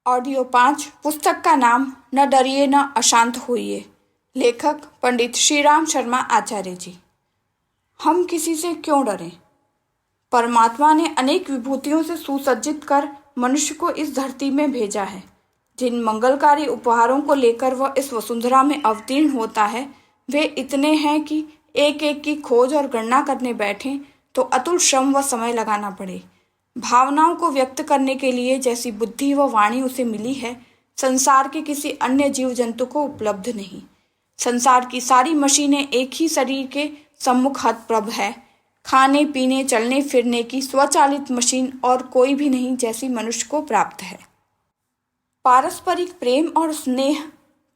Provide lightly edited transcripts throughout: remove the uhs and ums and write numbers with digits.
Audio 5 पुस्तक का नाम न डरिए न अशांत होइए। लेखक पंडित श्रीराम शर्मा आचार्य जी। हम किसी से क्यों डरें? परमात्मा ने अनेक विभूतियों से सुसज्जित कर मनुष्य को इस धरती में भेजा है। जिन मंगलकारी उपहारों को लेकर वह इस वसुंधरा में अवतीर्ण होता है वे इतने हैं कि एक एक की खोज और गणना करने बैठें तो अतुल श्रम व समय लगाना पड़े। भावनाओं को व्यक्त करने के लिए जैसी बुद्धि व वाणी उसे मिली है, संसार के किसी अन्य जीव जंतु को उपलब्ध नहीं। संसार की सारी मशीनें एक ही शरीर के सम्मुख हतप्रभ है। खाने पीने चलने फिरने की स्वचालित मशीन और कोई भी नहीं जैसी मनुष्य को प्राप्त है। पारस्परिक प्रेम और स्नेह,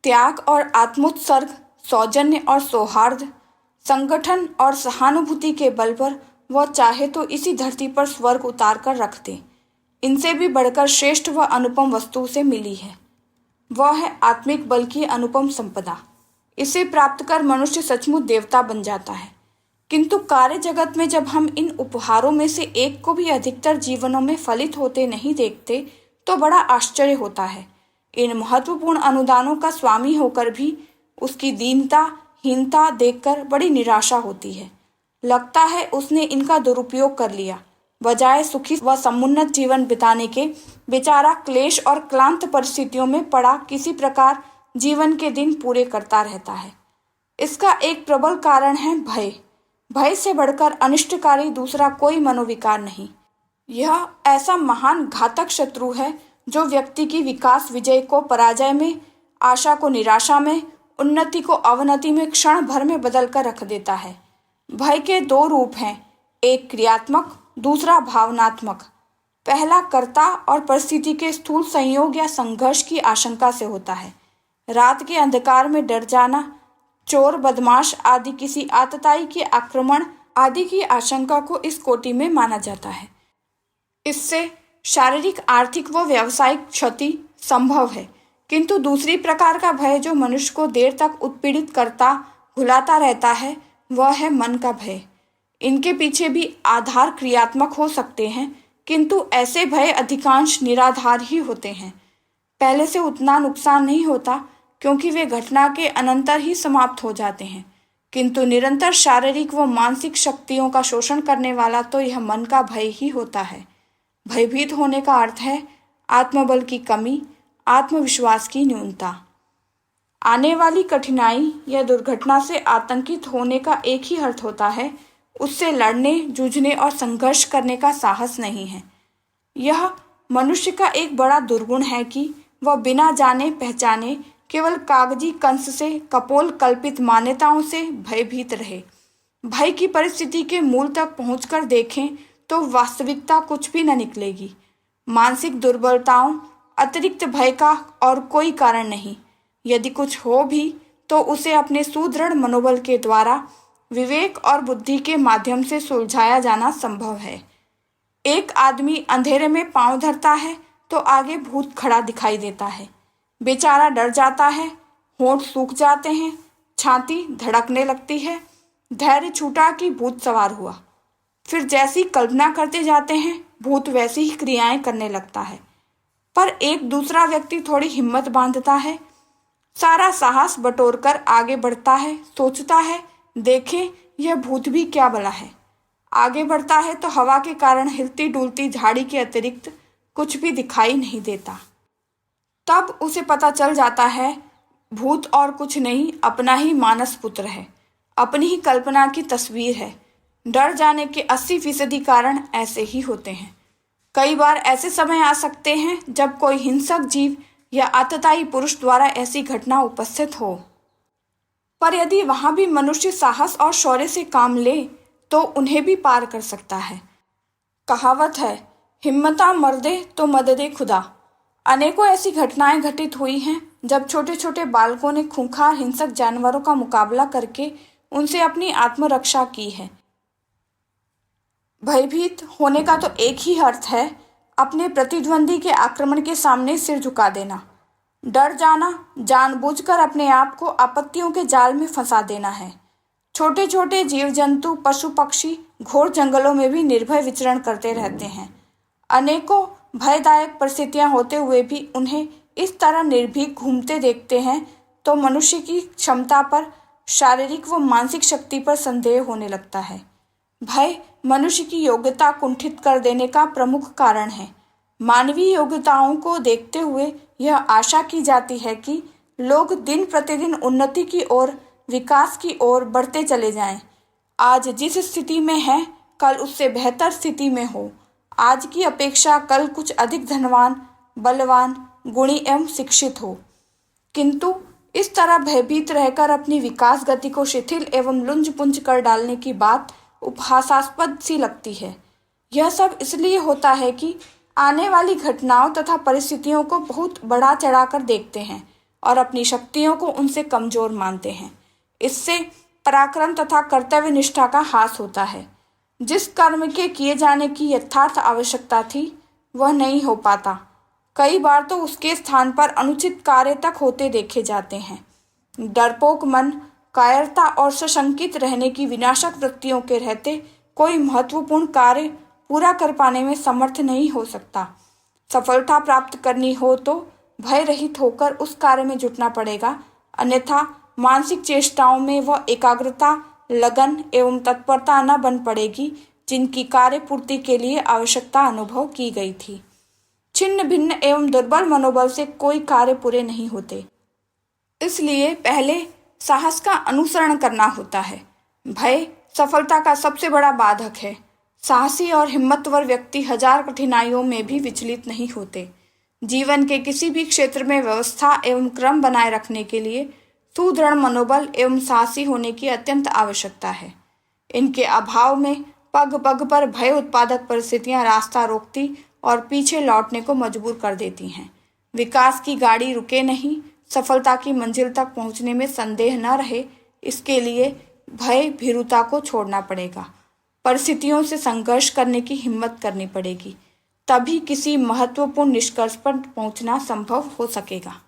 त्याग और आत्मोत्सर्ग, सौजन्य और सौहार्द, संगठन और सहानुभूति के बल पर वह चाहे तो इसी धरती पर स्वर्ग उतार कर रख दे। इनसे भी बढ़कर श्रेष्ठ व अनुपम वस्तु उसे मिली है। वह है आत्मिक बल की अनुपम संपदा। इसे प्राप्त कर मनुष्य सचमुच देवता बन जाता है। किंतु कार्य जगत में जब हम इन उपहारों में से एक को भी अधिकतर जीवनों में फलित होते नहीं देखते तो बड़ा आश्चर्य होता है। इन महत्वपूर्ण अनुदानों का स्वामी होकर भी उसकी दीनता हीनता देखकर बड़ी निराशा होती है। लगता है उसने इनका दुरुपयोग कर लिया। बजाय सुखी व समुन्नत जीवन बिताने के बेचारा क्लेश और क्लांत परिस्थितियों में पड़ा किसी प्रकार जीवन के दिन पूरे करता रहता है। इसका एक प्रबल कारण है भय। भय से बढ़कर अनिष्टकारी दूसरा कोई मनोविकार नहीं। यह ऐसा महान घातक शत्रु है जो व्यक्ति की विकास विजय को पराजय में, आशा को निराशा में, उन्नति को अवनति में क्षण भर में बदल कर रख देता है। भय के दो रूप हैं, एक क्रियात्मक, दूसरा भावनात्मक। पहला कर्ता और परिस्थिति के स्थूल संयोग या संघर्ष की आशंका से होता है। रात के अंधकार में डर जाना, चोर बदमाश आदि किसी आतताई के आक्रमण आदि की आशंका को इस कोटि में माना जाता है। इससे शारीरिक, आर्थिक व व्यावसायिक क्षति संभव है। किंतु दूसरी प्रकार का भय जो मनुष्य को देर तक उत्पीड़ित करता भुलाता रहता है वह है मन का भय। इनके पीछे भी आधार क्रियात्मक हो सकते हैं, किंतु ऐसे भय अधिकांश निराधार ही होते हैं। पहले से उतना नुकसान नहीं होता क्योंकि वे घटना के अनंतर ही समाप्त हो जाते हैं, किंतु निरंतर शारीरिक व मानसिक शक्तियों का शोषण करने वाला तो यह मन का भय ही होता है। भयभीत होने का अर्थ है आत्मबल की कमी, आत्मविश्वास की न्यूनता। आने वाली कठिनाई या दुर्घटना से आतंकित होने का एक ही अर्थ होता है, उससे लड़ने, जूझने और संघर्ष करने का साहस नहीं है। यह मनुष्य का एक बड़ा दुर्गुण है कि वह बिना जाने पहचाने केवल कागजी कंस से, कपोल कल्पित मान्यताओं से भयभीत रहे। भय की परिस्थिति के मूल तक पहुंचकर देखें तो वास्तविकता कुछ भी न निकलेगी। मानसिक दुर्बलताओं अतिरिक्त भय का और कोई कारण नहीं। यदि कुछ हो भी तो उसे अपने सुदृढ़ मनोबल के द्वारा विवेक और बुद्धि के माध्यम से सुलझाया जाना संभव है। एक आदमी अंधेरे में पांव धरता है तो आगे भूत खड़ा दिखाई देता है। बेचारा डर जाता है, होंठ सूख जाते हैं, छाती धड़कने लगती है, धैर्य छूटा कि भूत सवार हुआ। फिर जैसी कल्पना करते जाते हैं भूत वैसी ही क्रियाएं करने लगता है। पर एक दूसरा व्यक्ति थोड़ी हिम्मत बांधता है, सारा साहस बटोरकर आगे बढ़ता है, सोचता है देखें यह भूत भी क्या भला है। आगे बढ़ता है तो हवा के कारण हिलती डुलती झाड़ी के अतिरिक्त कुछ भी दिखाई नहीं देता। तब उसे पता चल जाता है भूत और कुछ नहीं, अपना ही मानस पुत्र है, अपनी ही कल्पना की तस्वीर है। डर जाने के 80% कारण ऐसे ही होते हैं। कई बार ऐसे समय आ सकते हैं जब कोई हिंसक जीव या आतताई पुरुष द्वारा ऐसी घटना उपस्थित हो, पर यदि वहां भी मनुष्य साहस और शौर्य से काम ले तो उन्हें भी पार कर सकता है। कहावत है, हिम्मता मर्दे तो मददे खुदा। अनेकों ऐसी घटनाएं घटित हुई हैं जब छोटे छोटे बालकों ने खूंखार हिंसक जानवरों का मुकाबला करके उनसे अपनी आत्मरक्षा की है। भयभीत होने का तो एक ही अर्थ है, अपने प्रतिद्वंदी के आक्रमण के सामने सिर झुका देना। डर जाना, जानबूझकर अपने आप को आपत्तियों के जाल में फंसा देना है। छोटे छोटे जीव जंतु, पशु पक्षी घोर जंगलों में भी निर्भय विचरण करते रहते हैं। अनेकों भयदायक परिस्थितियां होते हुए भी उन्हें इस तरह निर्भीक घूमते देखते हैं तो मनुष्य की क्षमता पर, शारीरिक व मानसिक शक्ति पर संदेह होने लगता है। भय मनुष्य की योग्यता कुंठित कर देने का प्रमुख कारण है। मानवीय योग्यताओं को देखते हुए यह आशा की जाती है कि लोग दिन प्रतिदिन उन्नति की ओर, विकास की ओर बढ़ते चले जाएं। आज जिस स्थिति में हैं, कल उससे बेहतर स्थिति में हो। आज की अपेक्षा कल कुछ अधिक धनवान, बलवान, गुणी एवं शिक्षित हो। किंतु इस तरह भयभीत रहकर अपनी विकास गति को शिथिल एवं लुंज-पुंज कर डालने की बात उपहासास्पद सी लगती है। यह सब इसलिए होता है कि आने वाली घटनाओं तथा परिस्थितियों को बहुत बढ़ा चढ़ाकर देखते हैं और अपनी शक्तियों को उनसे कमजोर मानते हैं। इससे पराक्रम तथा कर्तव्य निष्ठा का ह्रास होता है। जिस कर्म के किए जाने की यथार्थ आवश्यकता थी वह नहीं हो पाता। कई बार तो उसके स्थान पर अनुचित कार्य तक होते देखे जाते हैं। डरपोक मन, कायरता और सशंकित रहने की विनाशक वृत्तियों के रहते कोई महत्वपूर्ण कार्य पूरा कर पाने में समर्थ नहीं हो सकता। सफलता प्राप्त करनी हो तो भय रहित होकर उस कार्य में जुटना पड़ेगा, अन्यथा मानसिक चेष्टाओं में वह एकाग्रता, लगन एवं तत्परता न बन पड़ेगी जिनकी कार्य पूर्ति के लिए आवश्यकता अनुभव की गई थी। छिन्न भिन्न एवं दुर्बल मनोबल से कोई कार्य पूरे नहीं होते। इसलिए पहले साहस का अनुसरण करना होता है। भय सफलता का सबसे बड़ा बाधक है। साहसी और हिम्मतवर व्यक्ति हजार कठिनाइयों में भी विचलित नहीं होते। जीवन के किसी भी क्षेत्र में व्यवस्था एवं क्रम बनाए रखने के लिए सुदृढ़ मनोबल एवं साहसी होने की अत्यंत आवश्यकता है। इनके अभाव में पग पग पर भय उत्पादक परिस्थितियां रास्ता रोकती और पीछे लौटने को मजबूर कर देती हैं। विकास की गाड़ी रुके नहीं, सफलता की मंजिल तक पहुंचने में संदेह न रहे, इसके लिए भय भीरुता को छोड़ना पड़ेगा। परिस्थितियों से संघर्ष करने की हिम्मत करनी पड़ेगी, तभी किसी महत्वपूर्ण निष्कर्ष पर पहुंचना संभव हो सकेगा।